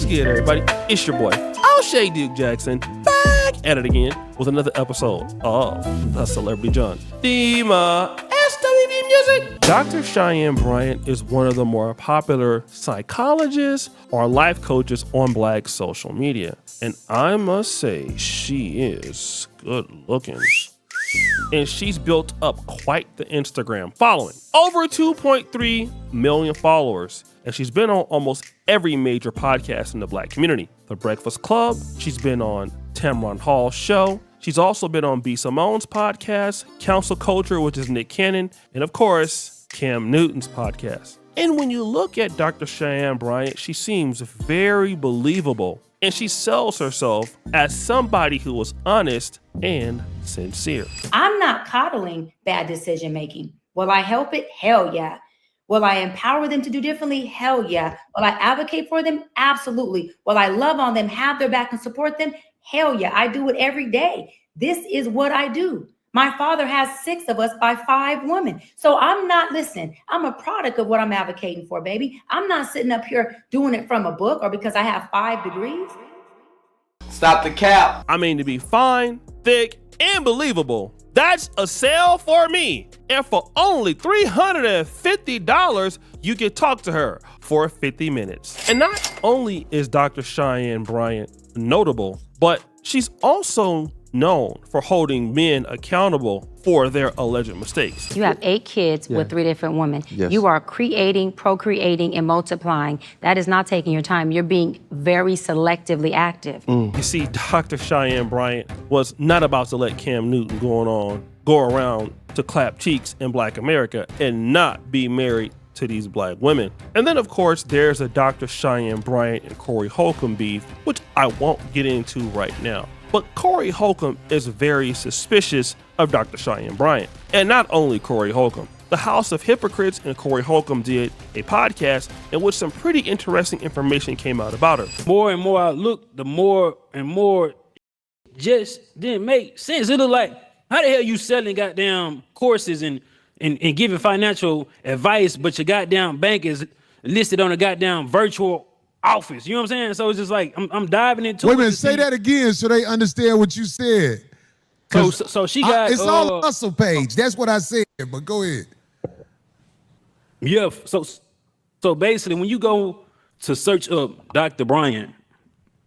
What's good, everybody? It's your boy, O'Shea Duke Jackson, back at it again with another episode of The Celebrity John. Dima SWV Music. Dr. Cheyenne Bryant is one of the more popular psychologists or life coaches on Black social media. And I must say, she is good looking. And she's built up quite the Instagram following. Over 2.3 million followers. And she's been on almost every major podcast in the Black community. The Breakfast Club, she's been on Tamron Hall's show. She's also been on B. Simone's podcast, Council Culture, which is Nick Cannon, and of course, Cam Newton's podcast. And when you look at Dr. Cheyenne Bryant, she seems very believable. And she sells herself as somebody who is honest and sincere. I'm not coddling bad decision making. Will I help it? Hell yeah. Will I empower them to do differently? Hell yeah. Will I advocate for them? Absolutely. Will I love on them, have their back and support them? Hell yeah. I do it every day. This is what I do. My father has 6 of us by 5 women. So I'm a product of what I'm advocating for, baby. I'm not sitting up here doing it from a book or because I have 5 degrees. Stop the cap. I mean, to be fine, thick, and believable. That's a sale for me. And for only $350, you can talk to her for 50 minutes. And not only is Dr. Cheyenne Bryant notable, but she's also known for holding men accountable for their alleged mistakes. You have 8 kids with 3 different women. Yes. You are creating, procreating, and multiplying. That is not taking your time. You're being very selectively active. You see, Dr. Cheyenne Bryant was not about to let Cam Newton go around to clap cheeks in Black America and not be married to these Black women. And then, of course, there's a Dr. Cheyenne Bryant and Corey Holcomb beef, which I won't get into right now. But Corey Holcomb is very suspicious of Dr. Cheyenne Bryant. And not only Corey Holcomb. The House of Hypocrites and Corey Holcomb did a podcast in which some pretty interesting information came out about her. More and more I looked, the more and more just didn't make sense. It looked like, how the hell you selling goddamn courses and giving financial advice, but your goddamn bank is listed on a goddamn virtual office? You know what I'm saying? So it's just like, I'm diving into it. Wait a minute, say that again so they understand what you said. So she got... it's on the hustle page. That's what I said, but go ahead. Yeah, so basically, when you go to search up Dr. Bryant,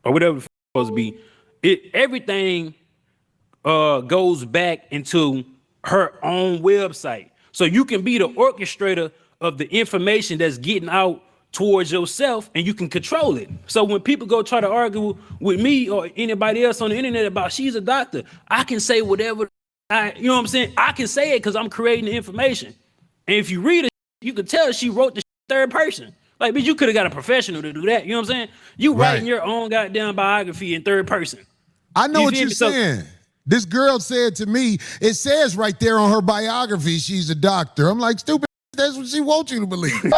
or whatever it's supposed to be, everything goes back into her own website. So you can be the orchestrator of the information that's getting out towards yourself, and you can control it. So when people go try to argue with me or anybody else on the internet about she's a doctor, I can say whatever you know what I'm saying? I can say it because I'm creating the information. And if you read it, you can tell she wrote the third person. Like, bitch, you could have got a professional to do that. You know what I'm saying? You writing your own goddamn biography in third person. I know what you're saying. This girl said to me, it says right there on her biography, she's a doctor. I'm like, stupid, that's what she wants you to believe.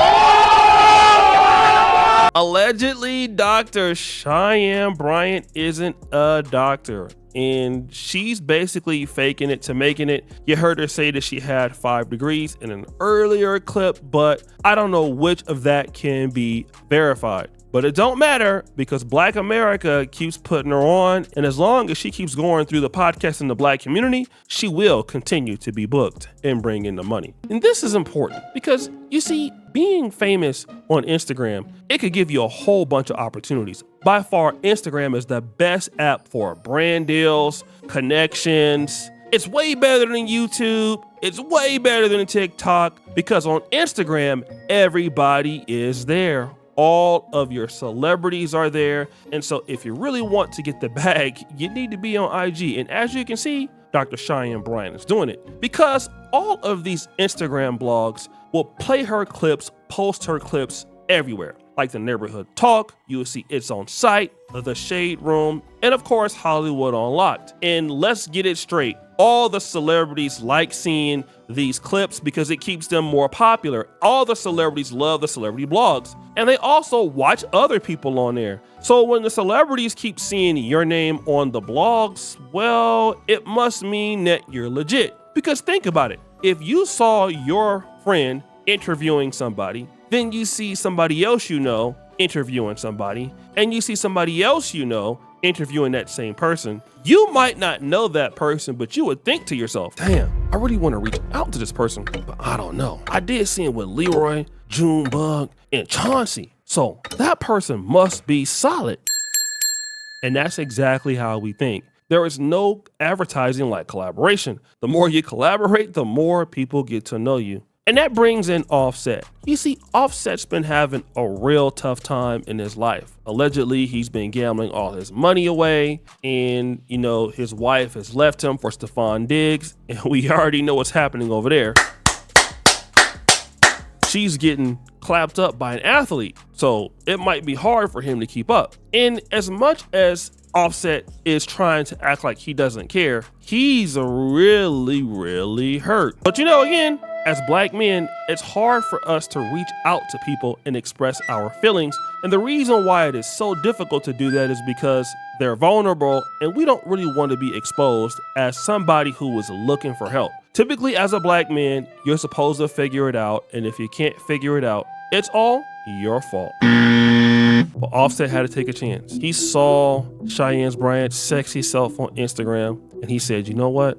Allegedly, Dr. Cheyenne Bryant isn't a doctor, and she's basically faking it to making it. You heard her say that she had 5 degrees in an earlier clip, but I don't know which of that can be verified. But it don't matter because Black America keeps putting her on, and as long as she keeps going through the podcast in the Black community, she will continue to be booked and bring in the money. And this is important because, you see, being famous on Instagram, it could give you a whole bunch of opportunities. By far, Instagram is the best app for brand deals, connections. It's way better than YouTube. It's way better than TikTok because on Instagram, everybody is there. All of your celebrities are there. And so if you really want to get the bag, you need to be on IG. And as you can see, Dr. Cheyenne Bryant is doing it because all of these Instagram blogs will play her clips, post her clips everywhere. Like the Neighborhood Talk, you will see It's On Site, The Shade Room, and of course, Hollywood Unlocked. And let's get it straight. All the celebrities like seeing these clips because it keeps them more popular. All the celebrities love the celebrity blogs, and they also watch other people on there. So when the celebrities keep seeing your name on the blogs, well, it must mean that you're legit. Because think about it. If you saw your friend interviewing somebody, then you see somebody else you know interviewing somebody and you see somebody else you know interviewing that same person, you might not know that person, but you would think to yourself, damn, I really want to reach out to this person, but I don't know. I did see him with Leroy, Junebug, and Chauncey, so that person must be solid. And that's exactly how we think. There is no advertising like collaboration. The more you collaborate, the more people get to know you. And that brings in Offset. You see, Offset's been having a real tough time in his life. Allegedly, he's been gambling all his money away, and his wife has left him for Stephon Diggs, and we already know what's happening over there. She's getting clapped up by an athlete, so it might be hard for him to keep up. And as much as Offset is trying to act like he doesn't care, he's really, really hurt. But again, as Black men, it's hard for us to reach out to people and express our feelings. And the reason why it is so difficult to do that is because they're vulnerable and we don't really want to be exposed as somebody who is looking for help. Typically, as a Black man, you're supposed to figure it out. And if you can't figure it out, it's all your fault. But Offset had to take a chance. He saw Cheyenne Bryant's sexy self on Instagram and he said, you know what?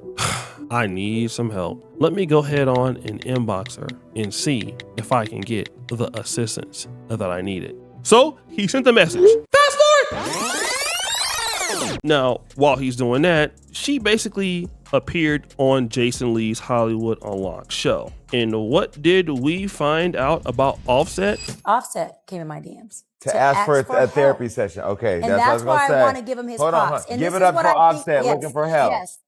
I need some help. Let me go ahead on and inbox her and see if I can get the assistance that I needed. So he sent the message. Fast forward! Now, while he's doing that, she basically appeared on Jason Lee's Hollywood Unlocked show. And what did we find out about Offset? Offset came in my DMs. To ask for a therapy session. Okay, and that's what I was why gonna say. I want to give him his props. And give it up for Offset, looking for help. Yes.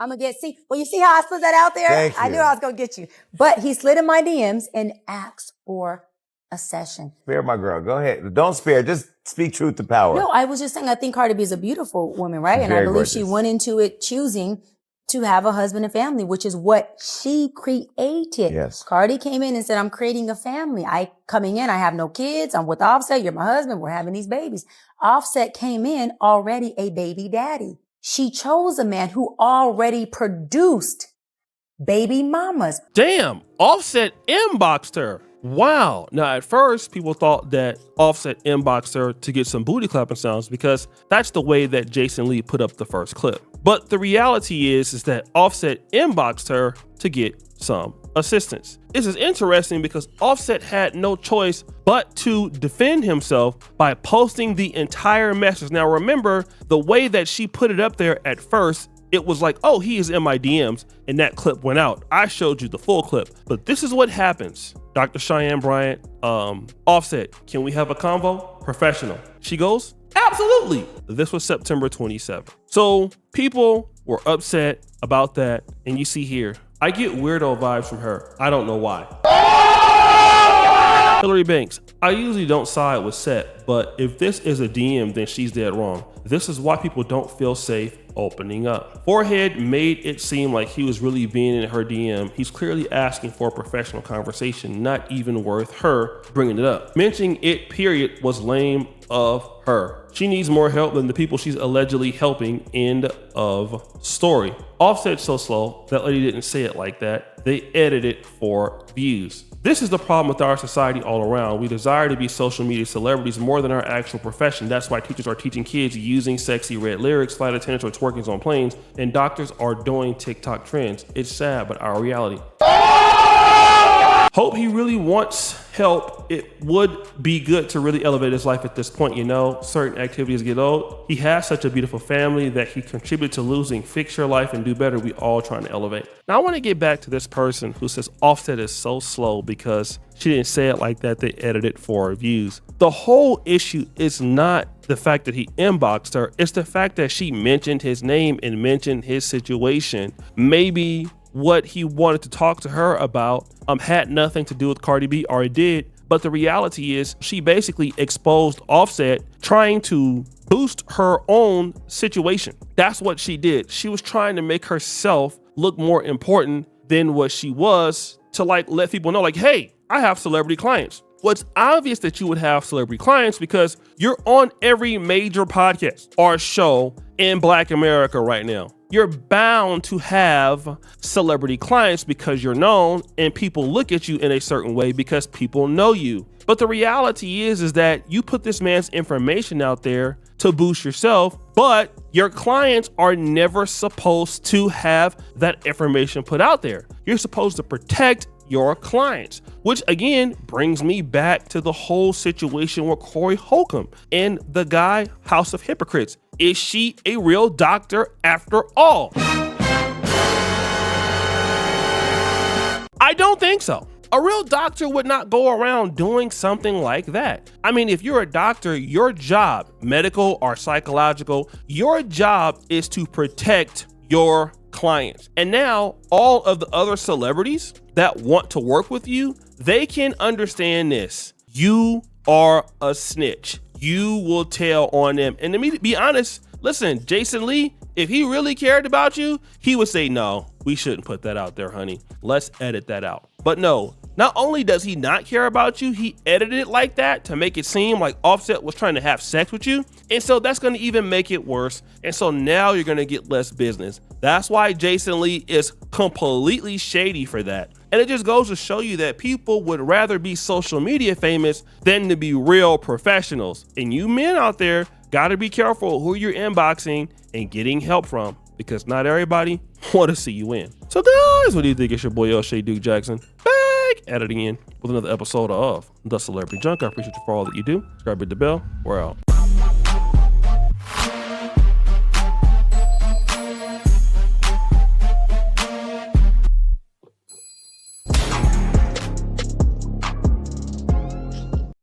I'm gonna you see how I slid that out there? Thank you. I knew I was gonna get you. But he slid in my DMs and asked for a session. Spare my girl. Go ahead. Don't spare. Just speak truth to power. No, I was just saying I think Cardi B is a beautiful woman, right? And I believe she went into it choosing to have a husband and family, which is what she created. Yes. Cardi came in and said, I'm creating a family. I have no kids. I'm with Offset. You're my husband. We're having these babies. Offset came in already a baby daddy. She chose a man who already produced baby mamas. Damn, Offset inboxed her. Wow. Now, at first, people thought that Offset inboxed her to get some booty clapping sounds because that's the way that Jason Lee put up the first clip. But the reality is that Offset inboxed her to get some assistance. This is interesting because Offset had no choice but to defend himself by posting the entire message. Now, remember, the way that she put it up there at first, it was like, oh, he is in my DMs, and that clip went out. I showed you the full clip, but this is what happens. Dr. Cheyenne Bryant, Offset, can we have a convo? Professional. She goes, absolutely. This was September 27th. So people were upset about that, and you see here, I get weirdo vibes from her. I don't know why. Hillary Banks, I usually don't side with Seth, but if this is a DM, then she's dead wrong. This is why people don't feel safe opening up. Forehead made it seem like he was really being in her DM. He's clearly asking for a professional conversation, not even worth her bringing it up. Mentioning it, period, was lame of her. She needs more help than the people she's allegedly helping. End of story. Offset's so slow, that lady didn't say it like that. They edited it for views. This is the problem with our society all around. We desire to be social media celebrities more than our actual profession. That's why teachers are teaching kids using sexy red lyrics, flight attendants are twerking on planes, and doctors are doing TikTok trends. It's sad, but our reality. Hope he really wants help. It would be good to really elevate his life at this point. Certain activities get old. He has such a beautiful family that he contributed to losing. Fix your life and do better. We all trying to elevate. Now I want to get back to this person who says Offset is so slow because she didn't say it like that. They edited for views. The whole issue is not the fact that he inboxed her. It's the fact that she mentioned his name and mentioned his situation. Maybe what he wanted to talk to her about had nothing to do with Cardi B, or it did. But the reality is she basically exposed Offset trying to boost her own situation. That's what she did. She was trying to make herself look more important than what she was to let people know hey, I have celebrity clients. Well, it's obvious that you would have celebrity clients because you're on every major podcast or show in Black America right now. You're bound to have celebrity clients because you're known and people look at you in a certain way because people know you. But the reality is that you put this man's information out there to boost yourself, but your clients are never supposed to have that information put out there. You're supposed to protect your clients, which again brings me back to the whole situation with Corey Holcomb and the guy House of Hypocrites. Is she a real doctor after all? I don't think so. A real doctor would not go around doing something like that. I mean, if you're a doctor, your job, medical or psychological, your job is to protect your clients. And now all of the other celebrities that want to work with you, they can understand this. You are a snitch. You will tell on them. And to be honest, listen, Jason Lee, if he really cared about you, he would say, no, we shouldn't put that out there, honey. Let's edit that out. But no, not only does he not care about you, he edited it like that to make it seem like Offset was trying to have sex with you. And so that's going to even make it worse. And so now you're going to get less business. That's why Jason Lee is completely shady for that. And it just goes to show you that people would rather be social media famous than to be real professionals. And you men out there got to be careful who you're inboxing and getting help from, because not everybody want to see you win. So guys, what do you think? It's your boy O'Shea Duke Jackson back at it again with another episode of The Celebrity Junk. I appreciate you for all that you do. Subscribe, hit the bell. We're out.